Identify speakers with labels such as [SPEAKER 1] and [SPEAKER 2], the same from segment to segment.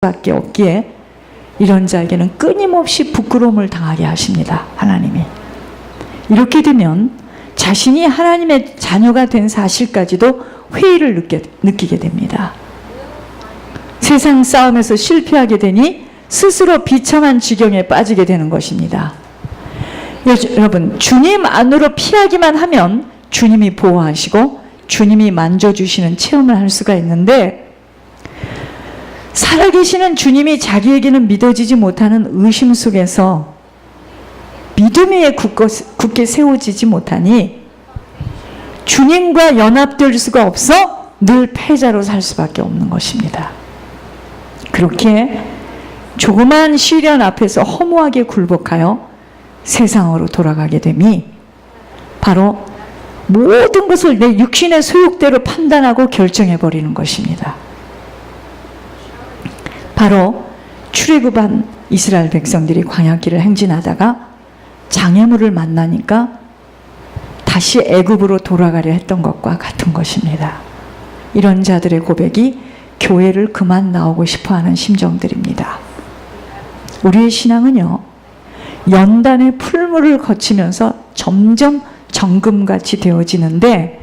[SPEAKER 1] 밖에 없기에 이런 자에게는 끊임없이 부끄러움을 당하게 하십니다. 하나님이. 이렇게 되면 자신이 하나님의 자녀가 된 사실까지도 회의를 느끼게 됩니다. 세상 싸움에서 실패하게 되니 스스로 비참한 지경에 빠지게 되는 것입니다. 여러분, 주님 안으로 피하기만 하면 주님이 보호하시고 주님이 만져주시는 체험을 할 수가 있는데, 살아계시는 주님이 자기에게는 믿어지지 못하는 의심 속에서 믿음 위에 굳게 세워지지 못하니 주님과 연합될 수가 없어 늘 패자로 살 수밖에 없는 것입니다. 그렇게 조그만 시련 앞에서 허무하게 굴복하여 세상으로 돌아가게 됨이 바로 모든 것을 내 육신의 소욕대로 판단하고 결정해버리는 것입니다. 바로 출애굽한 이스라엘 백성들이 광야길을 행진하다가 장애물을 만나니까 다시 애굽으로 돌아가려 했던 것과 같은 것입니다. 이런 자들의 고백이 교회를 그만 나오고 싶어하는 심정들입니다. 우리의 신앙은요, 연단의 풀물을 거치면서 점점 정금같이 되어지는데,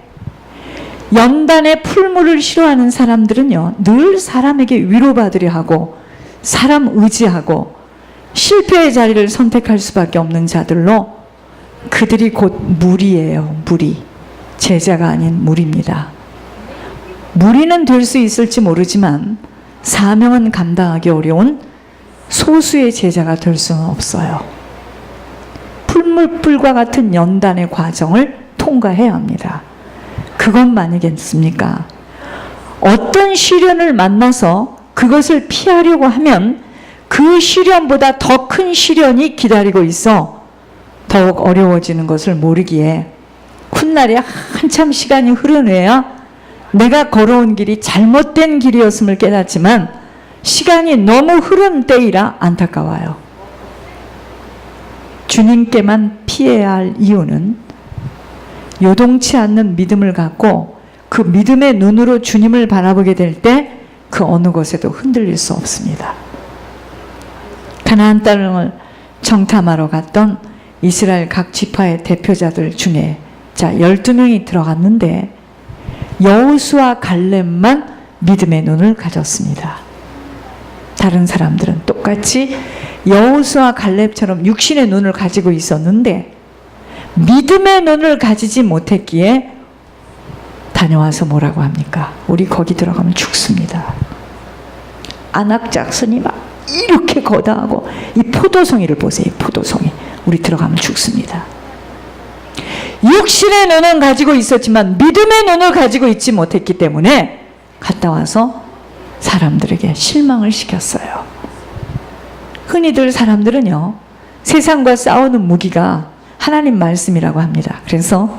[SPEAKER 1] 연단의 풀물을 싫어하는 사람들은요, 늘 사람에게 위로받으려 하고 사람 의지하고 실패의 자리를 선택할 수밖에 없는 자들로, 그들이 곧 무리예요. 무리. 제자가 아닌 무리입니다. 무리는 될 수 있을지 모르지만 사명은 감당하기 어려운 소수의 제자가 될 수는 없어요. 풀물불과 같은 연단의 과정을 통과해야 합니다. 그것만이겠습니까? 어떤 시련을 만나서 그것을 피하려고 하면 그 시련보다 더 큰 시련이 기다리고 있어 더욱 어려워지는 것을 모르기에 훗날에 한참 시간이 흐른 후에야 내가 걸어온 길이 잘못된 길이었음을 깨닫지만 시간이 너무 흐른 때이라 안타까워요. 주님께만 피해야 할 이유는 요동치 않는 믿음을 갖고 그 믿음의 눈으로 주님을 바라보게 될 때 그 어느 것에도 흔들릴 수 없습니다. 가나안 땅을 정탐하러 갔던 이스라엘 각 지파의 대표자들 중에 12명이 들어갔는데 여호수아 갈렙만 믿음의 눈을 가졌습니다. 다른 사람들은 똑같이 여호수아 갈렙처럼 육신의 눈을 가지고 있었는데 믿음의 눈을 가지지 못했기에 다녀와서 뭐라고 합니까? 우리 거기 들어가면 죽습니다. 안악작선이 막 이렇게 거다하고, 이 포도송이를 보세요. 포도송이. 우리 들어가면 죽습니다. 육신의 눈은 가지고 있었지만 믿음의 눈을 가지고 있지 못했기 때문에 갔다 와서 사람들에게 실망을 시켰어요. 흔히들 사람들은요, 세상과 싸우는 무기가 하나님 말씀이라고 합니다. 그래서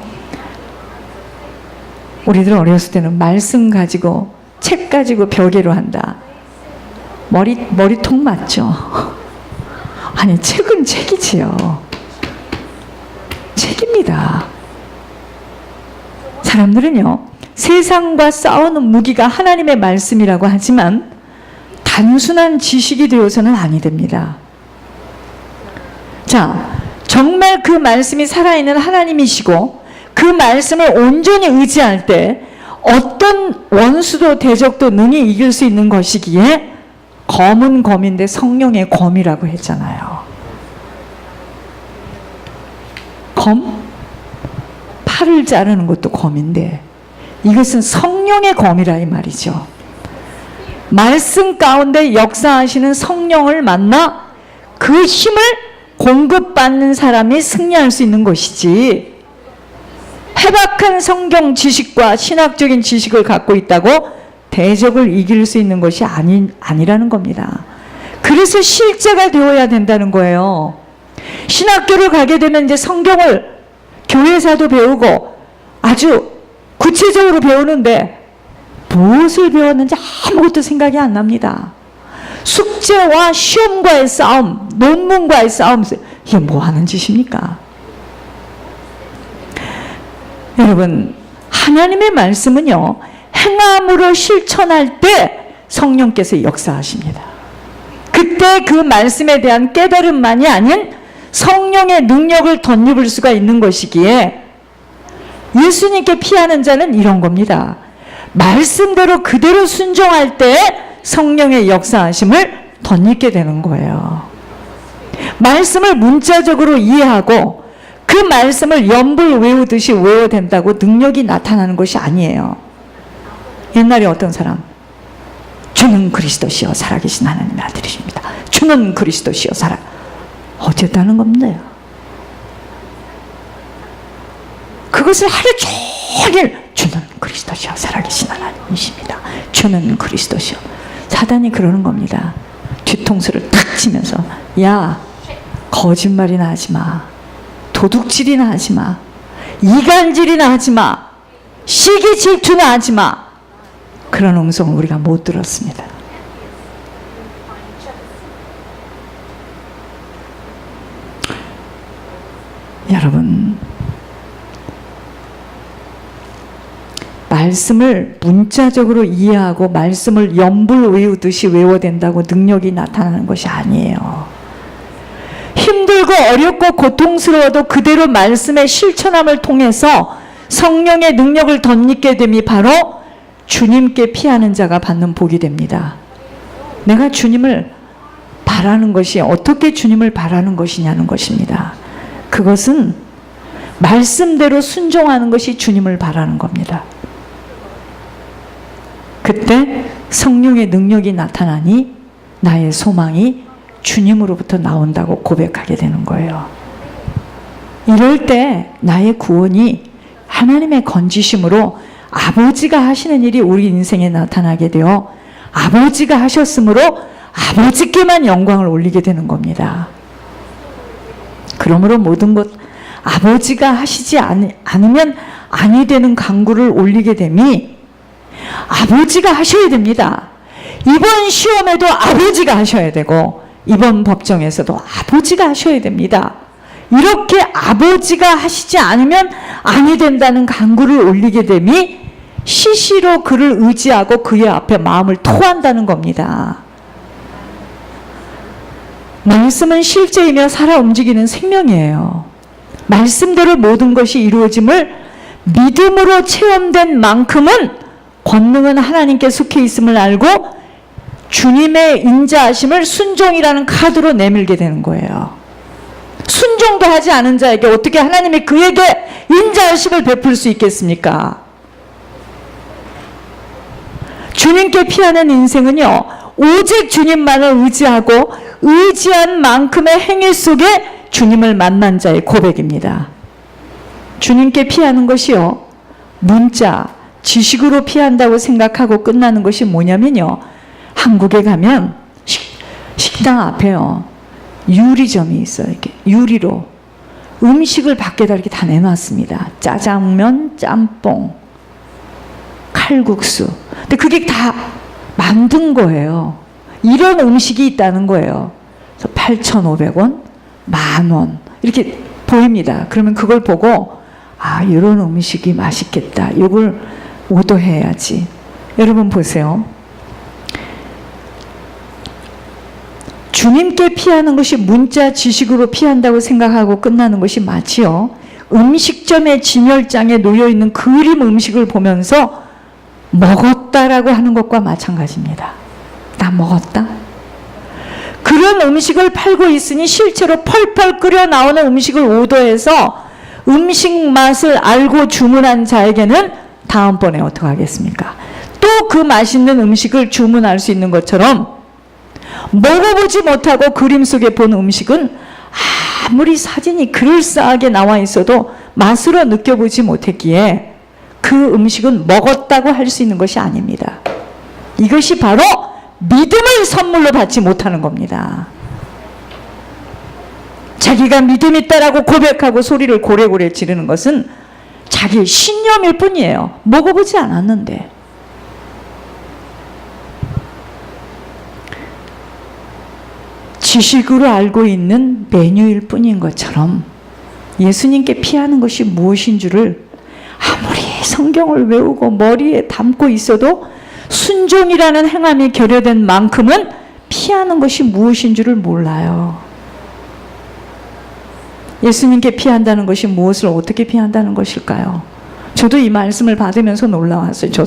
[SPEAKER 1] 우리들 어렸을 때는 말씀 가지고, 책 가지고 벼개로 한다. 머리통 맞죠? 아니, 책은 책이지요. 책입니다. 사람들은요, 세상과 싸우는 무기가 하나님의 말씀이라고 하지만 단순한 지식이 되어서는 아니 됩니다. 자, 정말 그 말씀이 살아있는 하나님이시고 그 말씀을 온전히 의지할 때 어떤 원수도 대적도 능히 이길 수 있는 것이기에 검은 검인데 성령의 검이라고 했잖아요. 검? 팔을 자르는 것도 검인데 이것은 성령의 검이라 이 말이죠. 말씀 가운데 역사하시는 성령을 만나 그 힘을 공급받는 사람이 승리할 수 있는 것이지, 해박한 성경 지식과 신학적인 지식을 갖고 있다고 대적을 이길 수 있는 것이 아니라는 겁니다. 그래서 실제가 되어야 된다는 거예요. 신학교를 가게 되면 이제 성경을 교회사도 배우고 아주 구체적으로 배우는데 무엇을 배웠는지 아무것도 생각이 안 납니다. 숙제와 시험과의 싸움, 논문과의 싸움, 이게 뭐 하는 짓입니까? 여러분, 하나님의 말씀은요, 행함으로 실천할 때 성령께서 역사하십니다. 그때 그 말씀에 대한 깨달음만이 아닌 성령의 능력을 덧입을 수가 있는 것이기에 예수님께 피하는 자는 이런 겁니다. 말씀대로 그대로 순종할 때 성령의 역사하심을 덧입게 되는 거예요. 말씀을 문자적으로 이해하고 그 말씀을 연불 외우듯이 외워야 된다고 능력이 나타나는 것이 아니에요. 옛날에 어떤 사람, 주는 그리스도시요 살아계신 하나님의 아들이십니다. 주는 그리스도시요 어쨌다는 겁니다. 그것을 하루 종일 주는 그리스도시요 살아계신 하나님이십니다. 주는 그리스도시요. 사단이 그러는 겁니다. 뒤통수를 탁 치면서, 야, 거짓말이나 하지 마. 도둑질이나 하지 마. 이간질이나 하지 마. 시기 질투나 하지 마. 그런 음성을 우리가 못 들었습니다. 여러분, 말씀을 문자적으로 이해하고 말씀을 연불 외우듯이 외워야 된다고 능력이 나타나는 것이 아니에요. 힘들고 어렵고 고통스러워도 그대로 말씀의 실천함을 통해서 성령의 능력을 덧입게 됨이 바로 주님께 피하는 자가 받는 복이 됩니다. 내가 주님을 바라는 것이 어떻게 주님을 바라는 것이냐는 것입니다. 그것은 말씀대로 순종하는 것이 주님을 바라는 겁니다. 그때 성령의 능력이 나타나니 나의 소망이 주님으로부터 나온다고 고백하게 되는 거예요. 이럴 때 나의 구원이 하나님의 건지심으로 아버지가 하시는 일이 우리 인생에 나타나게 되어 아버지가 하셨으므로 아버지께만 영광을 올리게 되는 겁니다. 그러므로 모든 것 아버지가 하시지 않으면 아니 되는 강구를 올리게 됨이 아버지가 하셔야 됩니다. 이번 시험에도 아버지가 하셔야 되고 이번 법정에서도 아버지가 하셔야 됩니다. 이렇게 아버지가 하시지 않으면 아니 된다는 강구를 올리게 됨이 시시로 그를 의지하고 그의 앞에 마음을 토한다는 겁니다. 말씀은 실제이며 살아 움직이는 생명이에요. 말씀대로 모든 것이 이루어짐을 믿음으로 체험된 만큼은 권능은 하나님께 속해 있음을 알고 주님의 인자하심을 순종이라는 카드로 내밀게 되는 거예요. 순종도 하지 않은 자에게 어떻게 하나님이 그에게 인자하심을 베풀 수 있겠습니까? 주님께 피하는 인생은요, 오직 주님만을 의지하고 의지한 만큼의 행위 속에 주님을 만난 자의 고백입니다. 주님께 피하는 것이요, 문자, 지식으로 피한다고 생각하고 끝나는 것이 뭐냐면요, 한국에 가면 식당 앞에요, 유리점이 있어요. 이렇게 유리로 음식을 밖에다 이렇게 다 내놨습니다. 짜장면, 짬뽕, 칼국수. 근데 그게 다 만든 거예요. 이런 음식이 있다는 거예요. 그래서 8,500원, 10,000원 이렇게 보입니다. 그러면 그걸 보고 아, 이런 음식이 맛있겠다. 이걸 오더해야지. 여러분 보세요. 주님께 피하는 것이 문자 지식으로 피한다고 생각하고 끝나는 것이 마치요, 음식점의 진열장에 놓여있는 그림 음식을 보면서 먹었다라고 하는 것과 마찬가지입니다. 나 먹었다? 그런 음식을 팔고 있으니 실제로 펄펄 끓여 나오는 음식을 오더해서 음식 맛을 알고 주문한 자에게는 다음번에 어떻게 하겠습니까? 또 그 맛있는 음식을 주문할 수 있는 것처럼 먹어보지 못하고 그림 속에 본 음식은 아무리 사진이 그럴싸하게 나와 있어도 맛으로 느껴보지 못했기에 그 음식은 먹었다고 할 수 있는 것이 아닙니다. 이것이 바로 믿음을 선물로 받지 못하는 겁니다. 자기가 믿음 있다라고 고백하고 소리를 고래고래 지르는 것은 자기의 신념일 뿐이에요. 먹어보지 않았는데. 지식으로 알고 있는 메뉴일 뿐인 것처럼 예수님께 피하는 것이 무엇인 줄을 아무리 성경을 외우고 머리에 담고 있어도 순종이라는 행함이 결여된 만큼은 피하는 것이 무엇인 줄을 몰라요. 예수님께 피한다는 것이 무엇을 어떻게 피한다는 것일까요? 저도 이 말씀을 받으면서 놀라웠어요. 저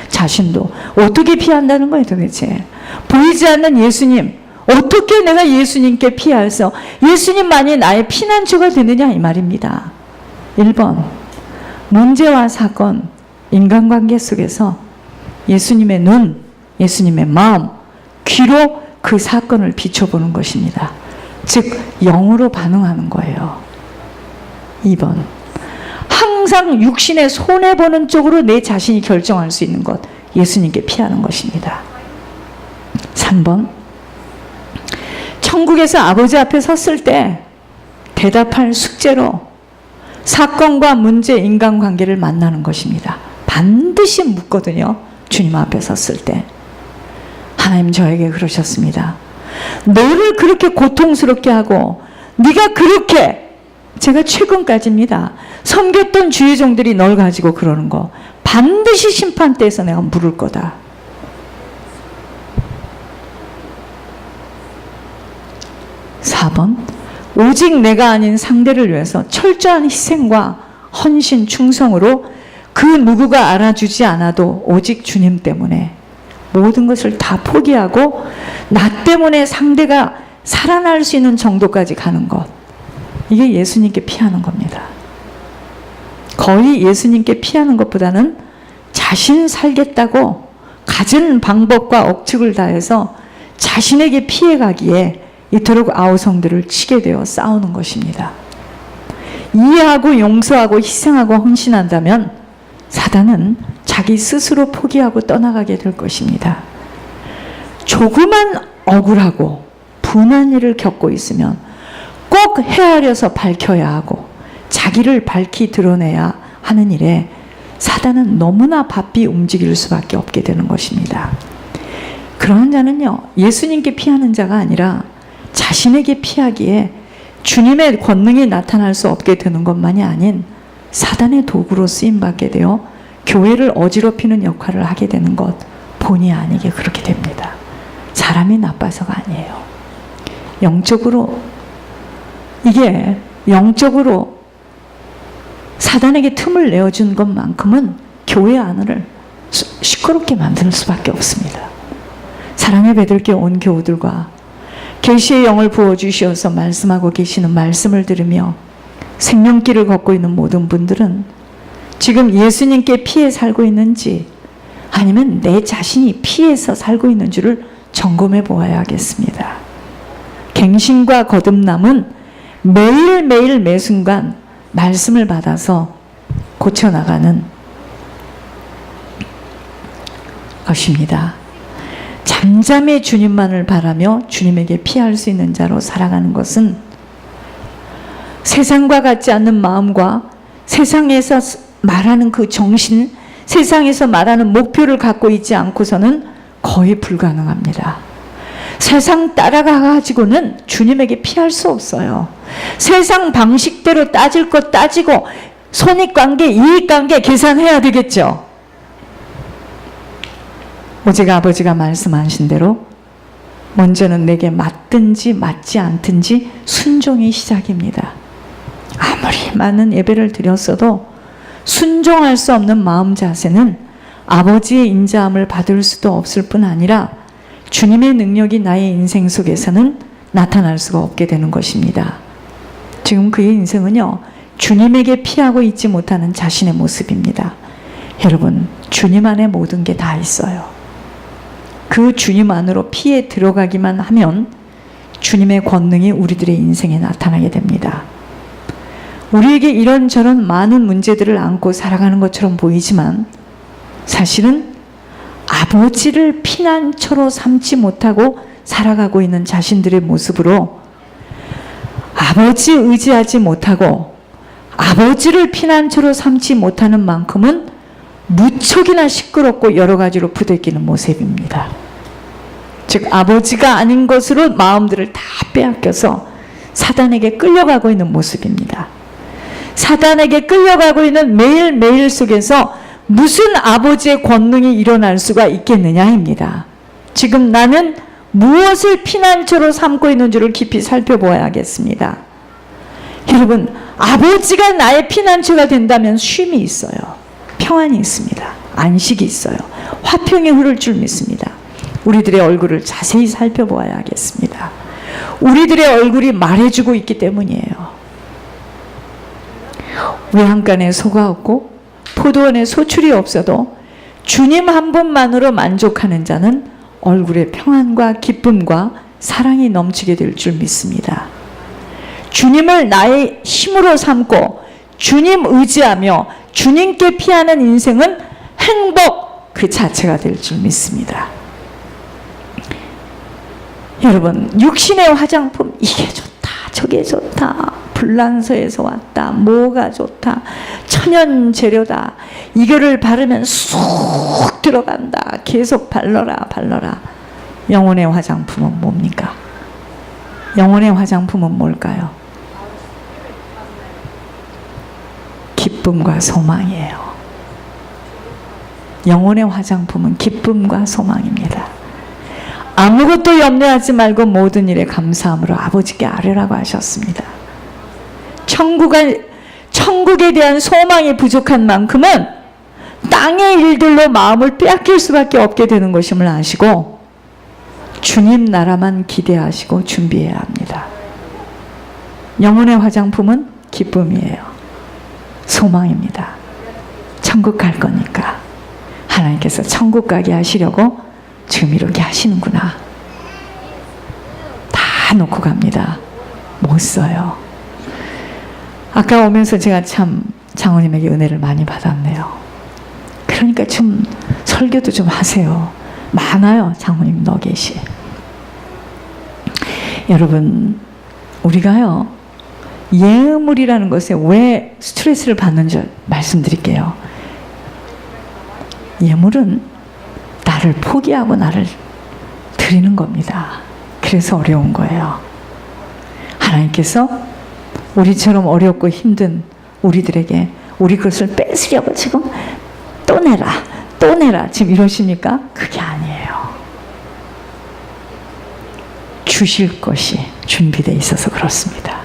[SPEAKER 1] 자신도. 어떻게 피한다는 거예요 도대체? 보이지 않는 예수님, 어떻게 내가 예수님께 피해서 예수님만이 나의 피난처가 되느냐 이 말입니다. 1번, 문제와 사건, 인간관계 속에서 예수님의 눈, 예수님의 마음, 귀로 그 사건을 비춰보는 것입니다. 즉 영으로 반응하는 거예요. 2번, 항상 육신의 손해보는 쪽으로 내 자신이 결정할 수 있는 것, 예수님께 피하는 것입니다. 3번, 천국에서 아버지 앞에 섰을 때 대답할 숙제로 사건과 문제, 인간관계를 만나는 것입니다. 반드시 묻거든요. 주님 앞에 섰을 때. 하나님 저에게 그러셨습니다. 너를 그렇게 고통스럽게 하고 네가 그렇게, 제가 최근까지입니다, 섬겼던 주의 종들이 널 가지고 그러는 거 반드시 심판대에서 내가 물을 거다. 4번, 오직 내가 아닌 상대를 위해서 철저한 희생과 헌신, 충성으로 그 누구가 알아주지 않아도 오직 주님 때문에 모든 것을 다 포기하고 나 때문에 상대가 살아날 수 있는 정도까지 가는 것, 이게 예수님께 피하는 겁니다. 거의 예수님께 피하는 것보다는 자신 살겠다고 가진 방법과 억측을 다해서 자신에게 피해가기에 이토록 아우성들을 치게 되어 싸우는 것입니다. 이해하고 용서하고 희생하고 헌신한다면 사단은 자기 스스로 포기하고 떠나가게 될 것입니다. 조그만 억울하고 분한 일을 겪고 있으면 꼭 헤아려서 밝혀야 하고 자기를 밝히 드러내야 하는 일에 사단은 너무나 바삐 움직일 수밖에 없게 되는 것입니다. 그러한 자는요, 예수님께 피하는 자가 아니라 자신에게 피하기에 주님의 권능이 나타날 수 없게 되는 것만이 아닌 사단의 도구로 쓰임받게 되어 교회를 어지럽히는 역할을 하게 되는 것, 본의 아니게 그렇게 됩니다. 사람이 나빠서가 아니에요. 영적으로, 이게 영적으로 사단에게 틈을 내어준 것만큼은 교회 안을 시끄럽게 만드는 수밖에 없습니다. 사랑의 배들께 온 교우들과 계시의 영을 부어주셔서 말씀하고 계시는 말씀을 들으며 생명길을 걷고 있는 모든 분들은 지금 예수님께 피해 살고 있는지 아니면 내 자신이 피해서 살고 있는 줄을 점검해 보아야겠습니다. 갱신과 거듭남은 매일매일 매순간 말씀을 받아서 고쳐나가는 것입니다. 잠잠히 주님만을 바라며 주님에게 피할 수 있는 자로 살아가는 것은 세상과 같지 않는 마음과 세상에서 말하는 그 정신, 세상에서 말하는 목표를 갖고 있지 않고서는 거의 불가능합니다. 세상 따라가가지고는 주님에게 피할 수 없어요. 세상 방식대로 따질 것 따지고 손익관계, 이익관계 계산해야 되겠죠. 오직 아버지가 말씀하신 대로 먼저는 내게 맞든지 맞지 않든지 순종이 시작입니다. 아무리 많은 예배를 드렸어도 순종할 수 없는 마음 자세는 아버지의 인자함을 받을 수도 없을 뿐 아니라 주님의 능력이 나의 인생 속에서는 나타날 수가 없게 되는 것입니다. 지금 그의 인생은요, 주님에게 피하고 있지 못하는 자신의 모습입니다. 여러분, 주님 안에 모든 게 다 있어요. 그 주님 안으로 피해 들어가기만 하면 주님의 권능이 우리들의 인생에 나타나게 됩니다. 우리에게 이런저런 많은 문제들을 안고 살아가는 것처럼 보이지만 사실은 아버지를 피난처로 삼지 못하고 살아가고 있는 자신들의 모습으로 아버지 의지하지 못하고 아버지를 피난처로 삼지 못하는 만큼은 무척이나 시끄럽고 여러 가지로 부대끼는 모습입니다. 즉 아버지가 아닌 것으로 마음들을 다 빼앗겨서 사단에게 끌려가고 있는 모습입니다. 사단에게 끌려가고 있는 매일매일 속에서 무슨 아버지의 권능이 일어날 수가 있겠느냐입니다. 지금 나는 무엇을 피난처로 삼고 있는 줄을 깊이 살펴보아야겠습니다. 여러분, 아버지가 나의 피난처가 된다면 쉼이 있어요. 평안이 있습니다. 안식이 있어요. 화평이 흐를 줄 믿습니다. 우리들의 얼굴을 자세히 살펴보아야겠습니다. 우리들의 얼굴이 말해주고 있기 때문이에요. 외양간에 소가 없고 포도원에 소출이 없어도 주님 한 분만으로 만족하는 자는 얼굴에 평안과 기쁨과 사랑이 넘치게 될 줄 믿습니다. 주님을 나의 힘으로 삼고 주님 의지하며 주님께 피하는 인생은 행복 그 자체가 될 줄 믿습니다. 여러분, 육신의 화장품 이게 좋다 저게 좋다, 불란서에서 왔다, 뭐가 좋다, 천연 재료다, 이거를 바르면 쑥 들어간다, 계속 발라라. 영혼의 화장품은 뭡니까? 영혼의 화장품은 뭘까요? 기쁨과 소망이에요. 영혼의 화장품은 기쁨과 소망입니다. 아무것도 염려하지 말고 모든 일에 감사함으로 아버지께 아뢰라고 하셨습니다. 천국에 대한 소망이 부족한 만큼은 땅의 일들로 마음을 빼앗길 수밖에 없게 되는 것임을 아시고 주님 나라만 기대하시고 준비해야 합니다. 영혼의 화장품은 기쁨이에요. 소망입니다. 천국 갈 거니까 하나님께서 천국 가게 하시려고 지금 이렇게 하시는구나. 다 놓고 갑니다. 못 써요. 아까 오면서 제가 참 장로님에게 은혜를 많이 받았네요. 그러니까 좀 설교도 좀 하세요. 많아요, 장로님 너겟이. 여러분, 우리가요 예물이라는 것에 왜 스트레스를 받는지 말씀드릴게요. 예물은 나를 포기하고 나를 드리는 겁니다. 그래서 어려운 거예요. 하나님께서 우리처럼 어렵고 힘든 우리들에게 우리 것을 뺏으려고 지금 또 내라 지금 이러십니까? 그게 아니에요. 주실 것이 준비되어 있어서 그렇습니다.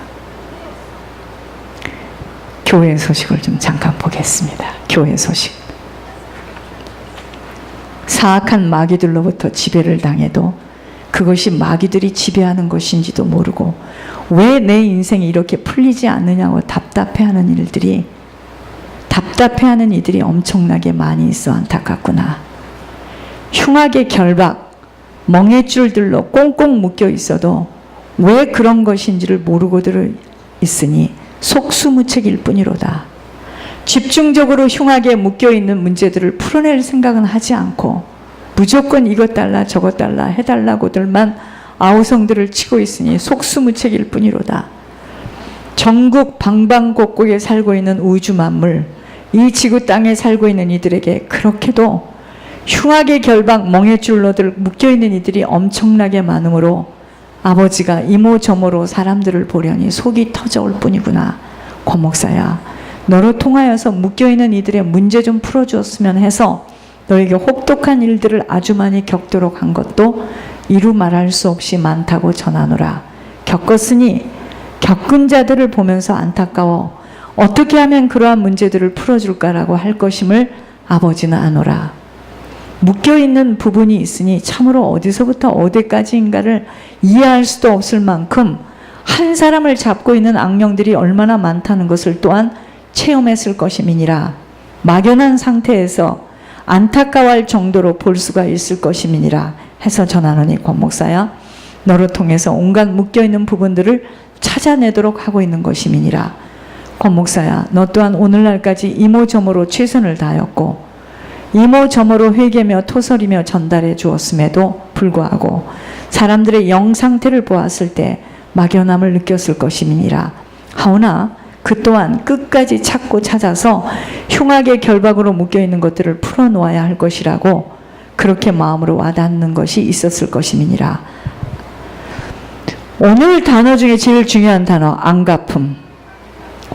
[SPEAKER 1] 교회 소식을 좀 잠깐 보겠습니다. 교회 소식. 사악한 마귀들로부터 지배를 당해도 그것이 마귀들이 지배하는 것인지도 모르고 왜 내 인생이 이렇게 풀리지 않느냐고 답답해하는 이들이 엄청나게 많이 있어 안타깝구나. 흉악의 결박, 멍에줄들로 꽁꽁 묶여 있어도 왜 그런 것인지를 모르고들 있으니 속수무책일 뿐이로다. 집중적으로 흉하게 묶여있는 문제들을 풀어낼 생각은 하지 않고 무조건 이것 달라 저것 달라 해달라고들만 아우성들을 치고 있으니 속수무책일 뿐이로다. 전국 방방곡곡에 살고 있는 우주 만물, 이 지구 땅에 살고 있는 이들에게 그렇게도 흉하게 결박 멍에줄로들 묶여있는 이들이 엄청나게 많으므로 아버지가 이모저모로 사람들을 보려니 속이 터져올 뿐이구나. 권목사야, 너로 통하여서 묶여있는 이들의 문제 좀 풀어주었으면 해서 너에게 혹독한 일들을 아주 많이 겪도록 한 것도 이루 말할 수 없이 많다고 전하노라. 겪었으니 겪은 자들을 보면서 안타까워 어떻게 하면 그러한 문제들을 풀어줄까라고 할 것임을 아버지는 아노라. 묶여있는 부분이 있으니 참으로 어디서부터 어디까지인가를 이해할 수도 없을 만큼 한 사람을 잡고 있는 악령들이 얼마나 많다는 것을 또한 체험했을 것임이니라. 막연한 상태에서 안타까워할 정도로 볼 수가 있을 것임이니라 해서 전하노니 권목사야, 너로 통해서 온갖 묶여있는 부분들을 찾아내도록 하고 있는 것임이니라. 권목사야, 너 또한 오늘날까지 이모저모로 최선을 다하였고 이모저모로 회개며 토설이며 전달해 주었음에도 불구하고 사람들의 영 상태를 보았을 때 막연함을 느꼈을 것임이니라. 하오나 그 또한 끝까지 찾고 찾아서 흉악의 결박으로 묶여있는 것들을 풀어놓아야 할 것이라고 그렇게 마음으로 와닿는 것이 있었을 것임이니라. 오늘 단어 중에 제일 중요한 단어, 안갚음.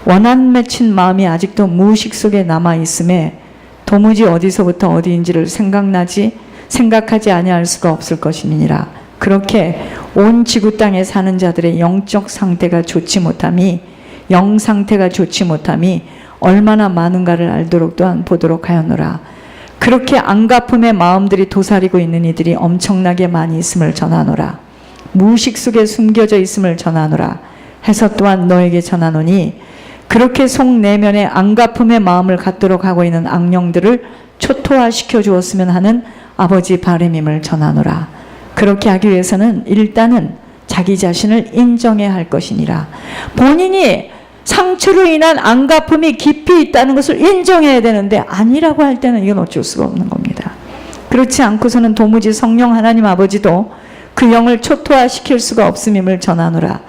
[SPEAKER 1] 원한 맺힌 마음이 아직도 무의식 속에 남아있음에 도무지 어디서부터 어디인지를 생각하지 아니할 수가 없을 것임이니라. 그렇게 온 지구 땅에 사는 자들의 영적 상태가 좋지 못함이, 영 상태가 좋지 못함이 얼마나 많은가를 알도록 또한 보도록 하였노라. 그렇게 안갚음의 마음들이 도사리고 있는 이들이 엄청나게 많이 있음을 전하노라. 무의식 속에 숨겨져 있음을 전하노라 해서 또한 너에게 전하노니, 그렇게 속 내면에 안갚음의 마음을 갖도록 하고 있는 악령들을 초토화시켜 주었으면 하는 아버지 바람임을 전하노라. 그렇게 하기 위해서는 일단은 자기 자신을 인정해야 할 것이니라. 본인이 상처로 인한 안갚음이 깊이 있다는 것을 인정해야 되는데, 아니라고 할 때는 이건 어쩔 수가 없는 겁니다. 그렇지 않고서는 도무지 성령 하나님 아버지도 그 영을 초토화시킬 수가 없음임을 전하노라.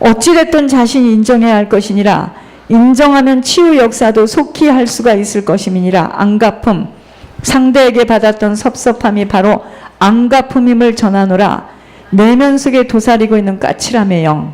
[SPEAKER 1] 어찌됐든 자신이 인정해야 할 것이니라. 인정하면 치유 역사도 속히 할 수가 있을 것임이니라. 안갚음, 상대에게 받았던 섭섭함이 바로 안갚음임을 전하노라. 내면 속에 도사리고 있는 까칠함의 영,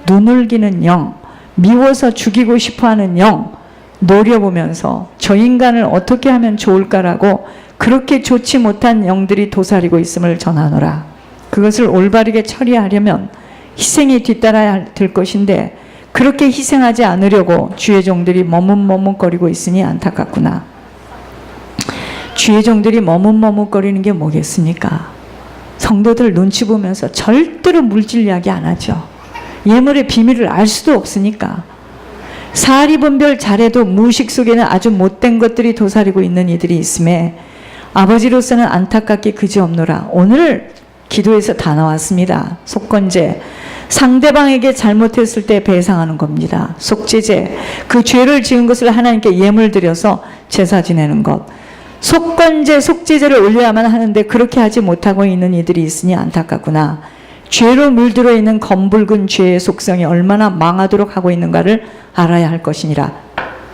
[SPEAKER 1] 눈을기는 영, 미워서 죽이고 싶어하는 영, 노려보면서 저 인간을 어떻게 하면 좋을까라고 그렇게 좋지 못한 영들이 도사리고 있음을 전하노라. 그것을 올바르게 처리하려면 희생이 뒤따라야 될 것인데, 그렇게 희생하지 않으려고 주의 종들이 머뭇머뭇거리고 있으니 안타깝구나. 주의 종들이 머뭇머뭇거리는 게 뭐겠습니까? 성도들 눈치 보면서 절대로 물질 이야기 안 하죠. 예물의 비밀을 알 수도 없으니까. 사리 분별 잘해도 무의식 속에는 아주 못된 것들이 도사리고 있는 이들이 있음에 아버지로서는 안타깝게 그지없노라. 오늘 기도에서 다 나왔습니다. 속건제, 상대방에게 잘못했을 때 배상하는 겁니다. 속죄제, 그 죄를 지은 것을 하나님께 예물 드려서 제사 지내는 것. 속건제, 속죄제를 올려야만 하는데 그렇게 하지 못하고 있는 이들이 있으니 안타깝구나. 죄로 물들어 있는 검붉은 죄의 속성이 얼마나 망하도록 하고 있는가를 알아야 할 것이니라.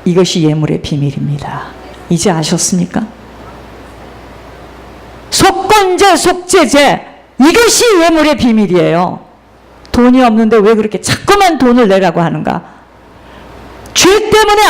[SPEAKER 1] 이것이 예물의 비밀입니다. 이제 아셨습니까? 속건제, 속죄제, 이것이 예물의 비밀이에요. 돈이 없는데 왜 그렇게 자꾸만 돈을 내라고 하는가? 죄 때문에